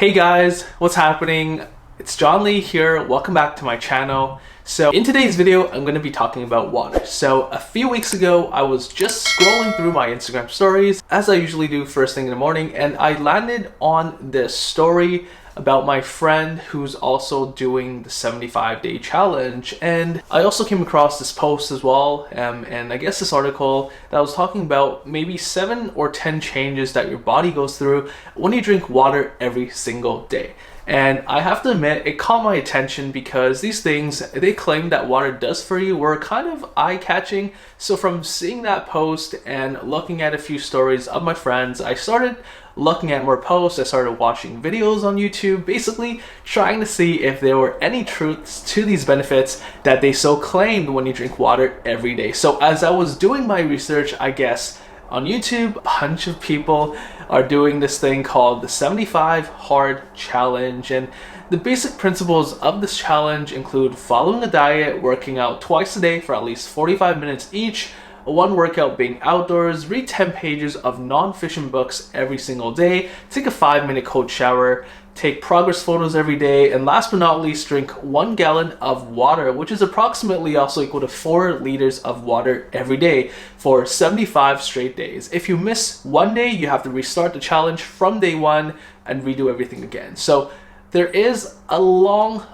Hey guys, what's happening? It's John Lee here. Welcome back to my channel. So in today's video, I'm going to be talking about water. So a few weeks ago, I was just scrolling through my Instagram stories, as I usually do first thing in the morning, and I landed on this story about my friend who's also doing the 75-day challenge. And I also came across this post as well, and I guess this article that was talking about maybe 7 or 10 changes that your body goes through when you drink water every single day. And I have to admit, it caught my attention because these things they claim that water does for you were kind of eye-catching. So from seeing that post and looking at a few stories of my friends, I started looking at more posts. I started watching videos on YouTube, basically trying to see if there were any truths to these benefits that they so claimed when you drink water every day. So as I was doing my research, I guess on YouTube, a bunch of people are doing this thing called the 75 Hard Challenge. And the basic principles of this challenge include following a diet, working out twice a day for at least 45 minutes each, one workout being outdoors, read 10 pages of non-fiction books every single day, take a 5-minute cold shower, take progress photos every day, and last but not least, drink 1 gallon of water, which is approximately also equal to 4 liters of water every day for 75 straight days. If you miss one day, you have to restart the challenge from day one and redo everything again. So there is a long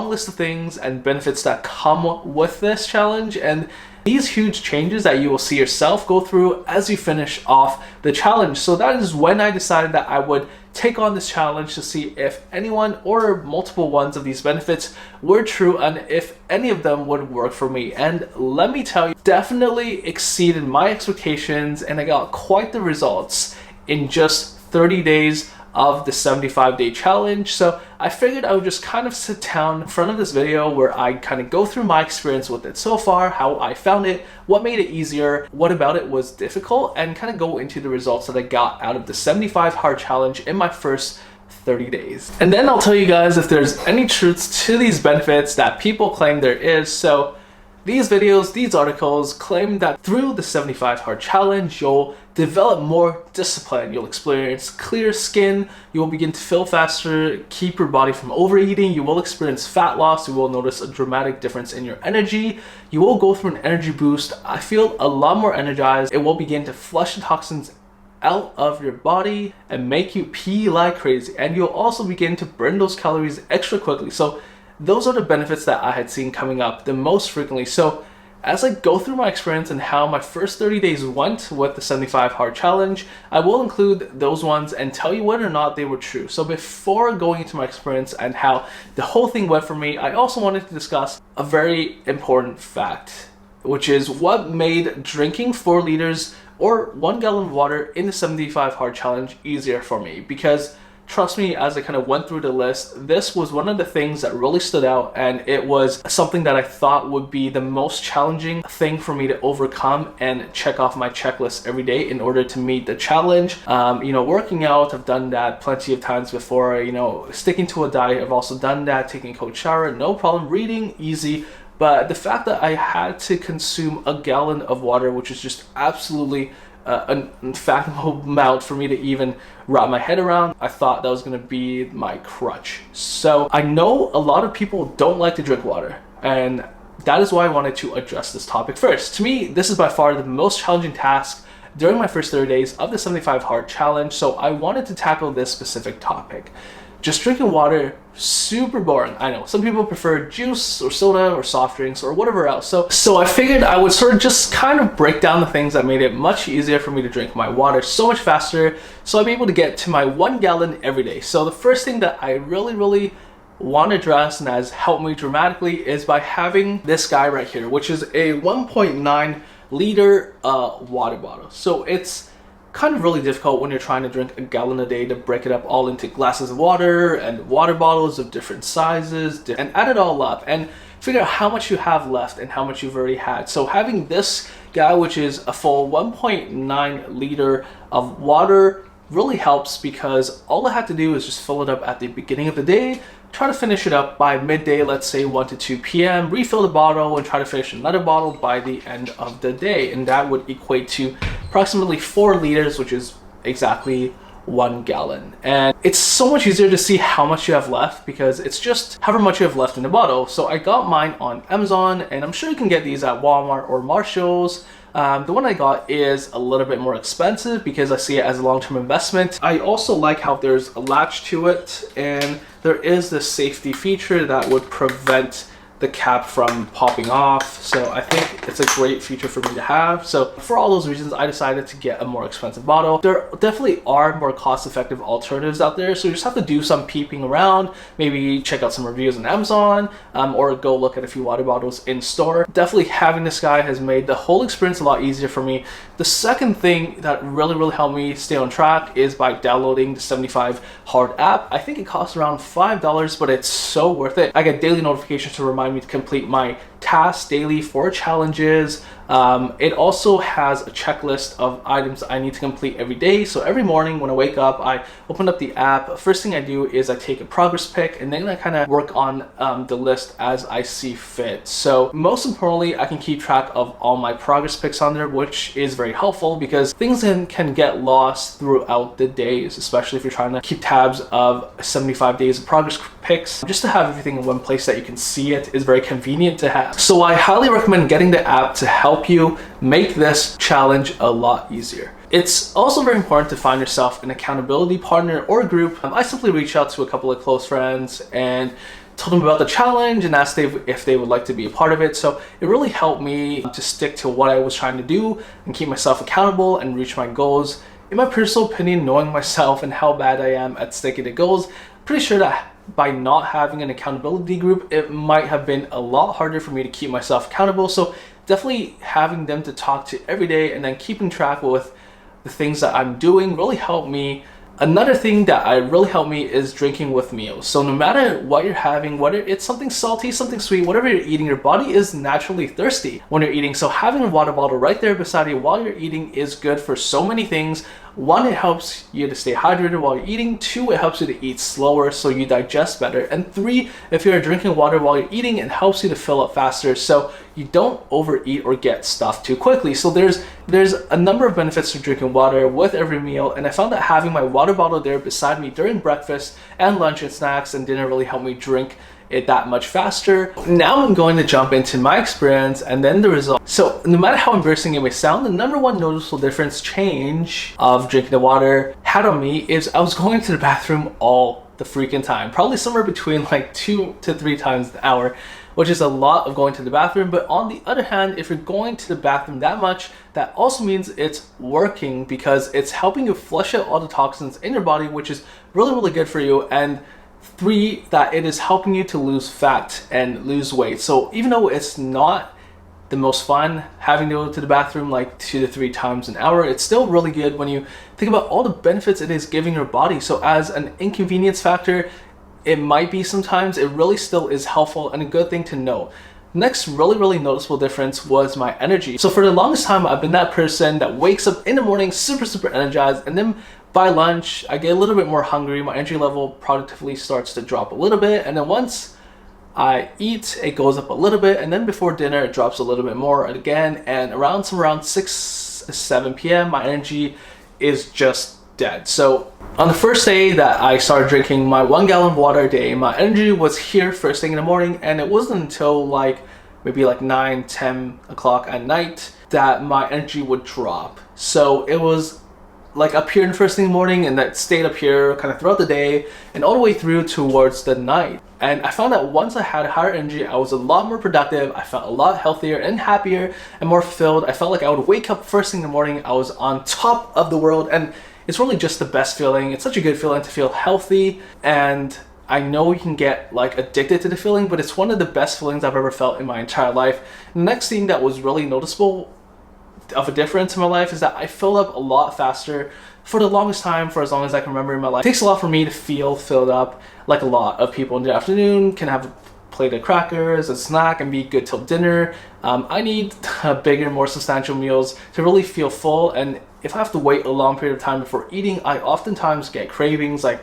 list of things and benefits that come with this challenge, and these huge changes that you will see yourself go through as you finish off the challenge. So that is when I decided that I would take on this challenge to see if anyone or multiple ones of these benefits were true and if any of them would work for me. And let me tell you, definitely exceeded my expectations, and I got quite the results in just 30 days of the 75-day challenge. So I figured I would just kind of sit down in front of this video where I kind of go through my experience with it so far, how I found it, what made it easier, what about it was difficult, and kind of go into the results that I got out of the 75 hard challenge in my first 30 days. And then I'll tell you guys if there's any truths to these benefits that people claim there is. So these videos, these articles claim that through the 75 hard challenge, you'll develop more discipline, you'll experience clear skin, you will begin to feel faster, keep your body from overeating, you will experience fat loss, you will notice a dramatic difference in your energy, you will go through an energy boost. I feel a lot more energized. It will begin to flush the toxins out of your body and make you pee like crazy, and you'll also begin to burn those calories extra quickly. So those are the benefits that I had seen coming up the most frequently. So as I go through my experience and how my first 30 days went with the 75 hard challenge, I will include those ones and tell you whether or not they were true. So before going into my experience and how the whole thing went for me, I also wanted to discuss a very important fact, which is what made drinking 4 liters or 1 gallon of water in the 75 hard challenge easier for me. Because trust me, as I kind of went through the list, this was one of the things that really stood out, and it was something that I thought would be the most challenging thing for me to overcome and check off my checklist every day in order to meet the challenge. Working out, I've done that plenty of times before. Sticking to a diet, I've also done that. Taking a cold shower, no problem. Reading, easy. But the fact that I had to consume a gallon of water, which is just absolutely an unfathomable amount for me to even wrap my head around, I thought that was going to be my crutch. So I know a lot of people don't like to drink water, and that is why I wanted to address this topic first. To me, this is by far the most challenging task during my first 30 days of the 75 hard challenge, so I wanted to tackle this specific topic. Just drinking water, super boring. I know some people prefer juice or soda or soft drinks or whatever else. So I figured I would sort of just kind of break down the things that made it much easier for me to drink my water so much faster, so I'm able to get to my 1 gallon every day. So the first thing that I really want to address and has helped me dramatically is by having this guy right here, which is a 1.9 liter water bottle. So it's kind of really difficult when you're trying to drink a gallon a day to break it up all into glasses of water and water bottles of different sizes and add it all up and figure out how much you have left and how much you've already had. So having this guy, which is a full 1.9 liter of water, really helps because all I had to do is just fill it up at the beginning of the day, try to finish it up by midday, let's say 1 to 2 p.m., refill the bottle and try to finish another bottle by the end of the day. And that would equate to approximately 4 liters, which is exactly 1 gallon. And it's so much easier to see how much you have left because it's just however much you have left in the bottle. So I got mine on Amazon, and I'm sure you can get these at Walmart or Marshalls. The one I got is a little bit more expensive because I see it as a long-term investment. I also like how there's a latch to it, and there is this safety feature that would prevent the cap from popping off. So I think it's a great feature for me to have. So for all those reasons, I decided to get a more expensive bottle. There definitely are more cost-effective alternatives out there, so you just have to do some peeping around, maybe check out some reviews on Amazon, or go look at a few water bottles in store. Definitely having this guy has made the whole experience a lot easier for me. The second thing that really helped me stay on track is by downloading the 75 Hard app. I think it costs around $5, but it's so worth it. I get daily notifications to remind me to complete my tasks daily for challenges. It also has a checklist of items I need to complete every day. So every morning when I wake up, I open up the app. First thing I do is I take a progress pic, and then I kind of work on the list as I see fit. So most importantly, I can keep track of all my progress pics on there, which is very helpful because things can get lost throughout the days, especially if you're trying to keep tabs of 75 days of progress pics. Just to have everything in one place that you can see it is very convenient to have. So I highly recommend getting the app to help you make this challenge a lot easier. It's also very important to find yourself an accountability partner or group. I simply reached out to a couple of close friends and told them about the challenge and asked if they would like to be a part of it. So it really helped me to stick to what I was trying to do and keep myself accountable and reach my goals. In my personal opinion, knowing myself and how bad I am at sticking to goals, pretty sure that by not having an accountability group, it might have been a lot harder for me to keep myself accountable. So definitely having them to talk to every day and then keeping track with the things that I'm doing really helped me. Another thing that really helped me is drinking with meals. So no matter what you're having, whether it's something salty, something sweet, whatever you're eating, your body is naturally thirsty when you're eating. So having a water bottle right there beside you while you're eating is good for so many things. One, it helps you to stay hydrated while you're eating. Two, it helps you to eat slower so you digest better. And three, if you're drinking water while you're eating, it helps you to fill up faster so you don't overeat or get stuffed too quickly. So there's a number of benefits to drinking water with every meal, and I found that having my water bottle there beside me during breakfast and lunch and snacks and dinner really helped me drink it that much faster. Now I'm going to jump into my experience and then the results. So no matter how embarrassing it may sound, the number one noticeable difference change of drinking the water had on me is I was going to the bathroom all the freaking time, probably somewhere between like 2 to 3 times an hour, which is a lot of going to the bathroom. But on the other hand, if you're going to the bathroom that much, that also means it's working because it's helping you flush out all the toxins in your body, which is really good for you. And 3, that it is helping you to lose fat and lose weight. So even though it's not the most fun having to go to the bathroom like 2 to 3 times an hour, it's still really good when you think about all the benefits it is giving your body. So as an inconvenience factor, it might be sometimes, it really still is helpful and a good thing to know. Next really noticeable difference was my energy. So for the longest time, I've been that person that wakes up in the morning super energized, and then by lunch, I get a little bit more hungry. My energy level productively starts to drop a little bit. And then once I eat, it goes up a little bit. And then before dinner, it drops a little bit more again. And around 6-7 p.m., my energy is just dead. So on the first day that I started drinking my 1 gallon of water a day, my energy was here first thing in the morning. And it wasn't until maybe 9-10 o'clock at night that my energy would drop. So it was like up here in the first thing in the morning, and that stayed up here kind of throughout the day and all the way through towards the night. And I found that once I had higher energy, I was a lot more productive. I felt a lot healthier and happier and more fulfilled. I felt like I would wake up first thing in the morning, I was on top of the world, and it's really just the best feeling. It's such a good feeling to feel healthy, and I know you can get addicted to the feeling, but it's one of the best feelings I've ever felt in my entire life. The next thing that was really noticeable of a difference in my life is that I filled up a lot faster for the longest time, for as long as I can remember in my life. It takes a lot for me to feel filled up. Like a lot of people in the afternoon can have a plate of crackers, a snack, and be good till dinner. I need bigger, more substantial meals to really feel full, and if I have to wait a long period of time before eating, I oftentimes get cravings, like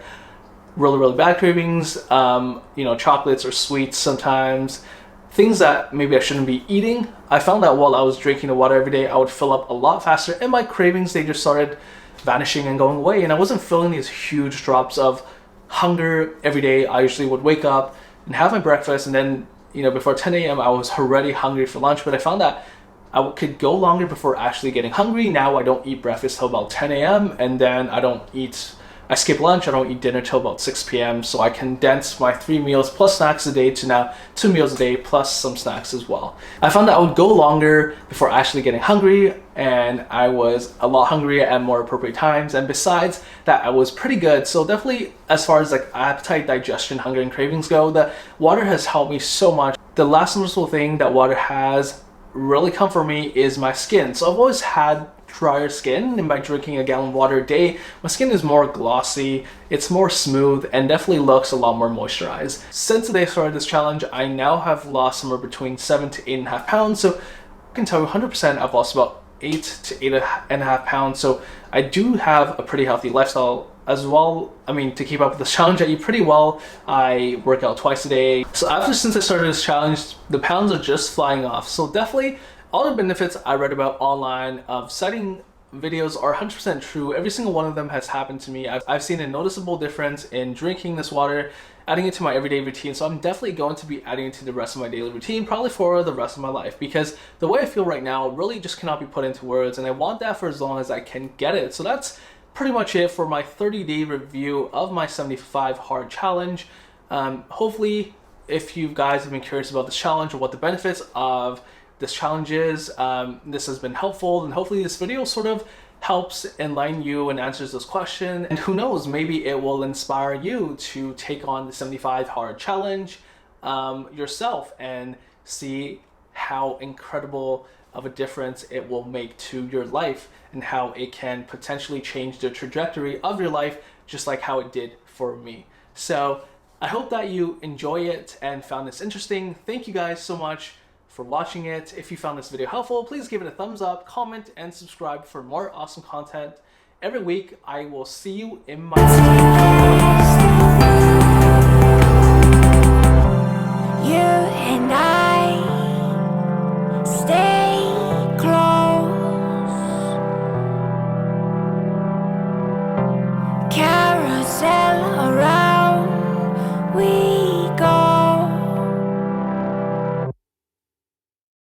really bad cravings, chocolates or sweets sometimes. Things that maybe I shouldn't be eating. I found that while I was drinking the water every day, I would fill up a lot faster, and my cravings, they just started vanishing and going away, and I wasn't feeling these huge drops of hunger every day. I usually would wake up and have my breakfast, and then before 10 a.m. I was already hungry for lunch. But I found that I could go longer before actually getting hungry. Now I don't eat breakfast till about 10 a.m. and then I skip lunch, I don't eat dinner till about 6 p.m. So I condense my 3 meals plus snacks a day to now 2 meals a day plus some snacks as well. I found that I would go longer before actually getting hungry, and I was a lot hungrier at more appropriate times. And besides that, I was pretty good. So definitely as far as like appetite, digestion, hunger, and cravings go, the water has helped me so much. The last noticeable thing that water has really come for me is my skin. So I've always had drier skin, and by drinking a gallon of water a day, my skin is more glossy, it's more smooth, and definitely looks a lot more moisturized. Since the day I started this challenge, I now have lost somewhere between 7 to 8.5 pounds. So I can tell you 100% I've lost about 8 to 8.5 pounds. So I do have a pretty healthy lifestyle as well. I mean, to keep up with this challenge, I eat pretty well. I work out twice a day. So since I started this challenge, the pounds are just flying off. So definitely all the benefits I read about online of setting videos are 100% true. Every single one of them has happened to me. I've seen a noticeable difference in drinking this water, adding it to my everyday routine. So I'm definitely going to be adding it to the rest of my daily routine, probably for the rest of my life, because the way I feel right now really just cannot be put into words, and I want that for as long as I can get it. So that's pretty much it for my 30-day review of my 75 hard challenge. Hopefully, if you guys have been curious about this challenge or what the benefits of this challenge is, this has been helpful, and hopefully this video sort of helps enlighten you and answers this question. And who knows, maybe it will inspire you to take on the 75 hard challenge yourself and see how incredible of a difference it will make to your life, and how it can potentially change the trajectory of your life, just like how it did for me. So I hope that you enjoy it and found this interesting. Thank you guys so much for watching it. If you found this video helpful, please give it a thumbs up, comment, and subscribe for more awesome content. Every week, I will see you in my You and I stay close. Carousel around.